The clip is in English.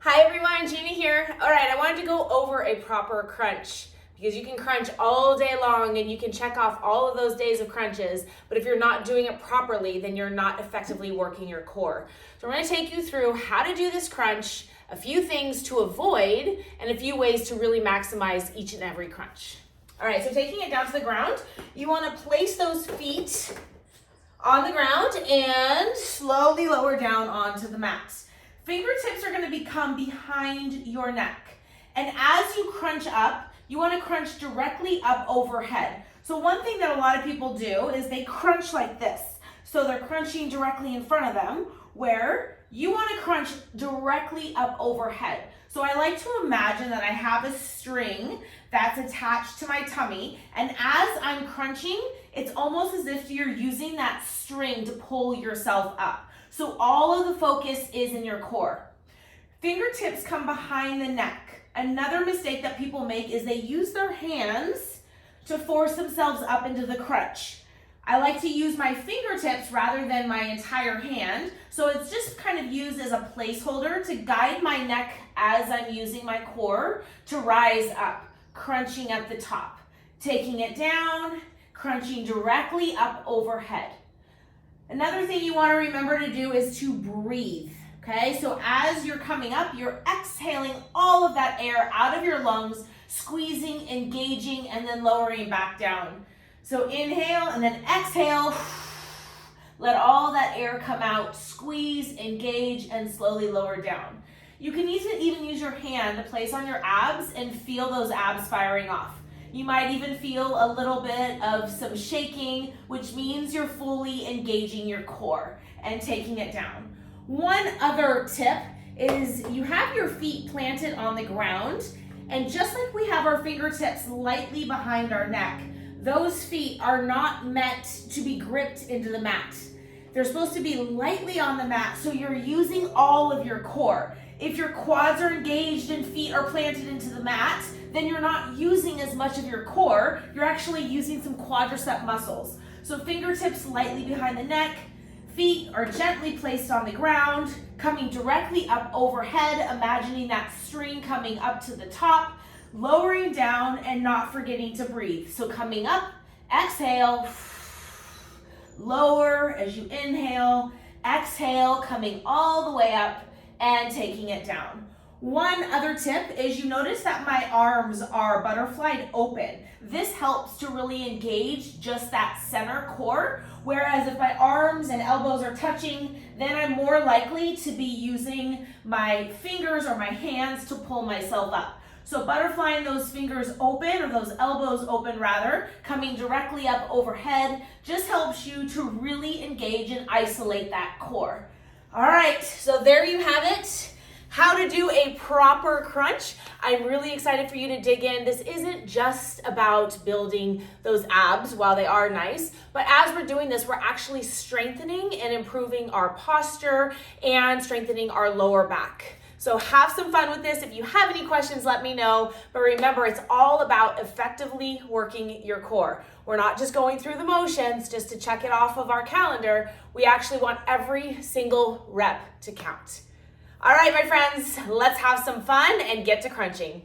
Hi everyone, Gina here. All right, I wanted to go over a proper crunch because you can crunch all day long and you can check off all of those days of crunches, but if you're not doing it properly, then you're not effectively working your core. So I'm going to take you through how to do this crunch, a few things to avoid, and a few ways to really maximize each and every crunch. All right, so taking it down to the ground, you want to place those feet on the ground and slowly lower down onto the mat. Fingertips are going to become behind your neck. And as you crunch up, you want to crunch directly up overhead. So one thing that a lot of people do is they crunch like this. So they're crunching directly in front of them, where you want to crunch directly up overhead. So I like to imagine that I have a string that's attached to my tummy, and as I'm crunching, it's almost as if you're using that string to pull yourself up. So all of the focus is in your core. Fingertips come behind the neck. Another mistake that people make is they use their hands to force themselves up into the crunch. I like to use my fingertips rather than my entire hand, so it's just kind of used as a placeholder to guide my neck as I'm using my core to rise up, crunching at the top, taking it down, crunching directly up overhead. Another thing you want to remember to do is to breathe, okay? So as you're coming up, you're exhaling all of that air out of your lungs, squeezing, engaging, and then lowering back down. So inhale and then exhale. Let all that air come out, squeeze, engage, and slowly lower down. You can even use your hand to place on your abs and feel those abs firing off. You might even feel a little bit of some shaking, which means you're fully engaging your core and taking it down. One other tip is you have your feet planted on the ground, and just like we have our fingertips lightly behind our neck, those feet are not meant to be gripped into the mat. They're supposed to be lightly on the mat, so you're using all of your core. If your quads are engaged and feet are planted into the mat, then you're not using as much of your core. You're actually using some quadricep muscles. So fingertips lightly behind the neck, feet are gently placed on the ground, coming directly up overhead, imagining that string coming up to the top, lowering down and not forgetting to breathe. So coming up, exhale, lower as you inhale, exhale, coming all the way up and taking it down. One other tip is you notice that my arms are butterflied open. This helps to really engage just that center core, whereas if my arms and elbows are touching, then I'm more likely to be using my fingers or my hands to pull myself up. So butterflying those fingers open, or those elbows open rather, coming directly up overhead, just helps you to really engage and isolate that core. All right, so there you have it. How to do a proper crunch. I'm really excited for you to dig in. This isn't just about building those abs, while they are nice, but as we're doing this, we're actually strengthening and improving our posture and strengthening our lower back. So have some fun with this. If you have any questions, let me know. But remember, it's all about effectively working your core. We're not just going through the motions just to check it off of our calendar. We actually want every single rep to count. All right, my friends, let's have some fun and get to crunching.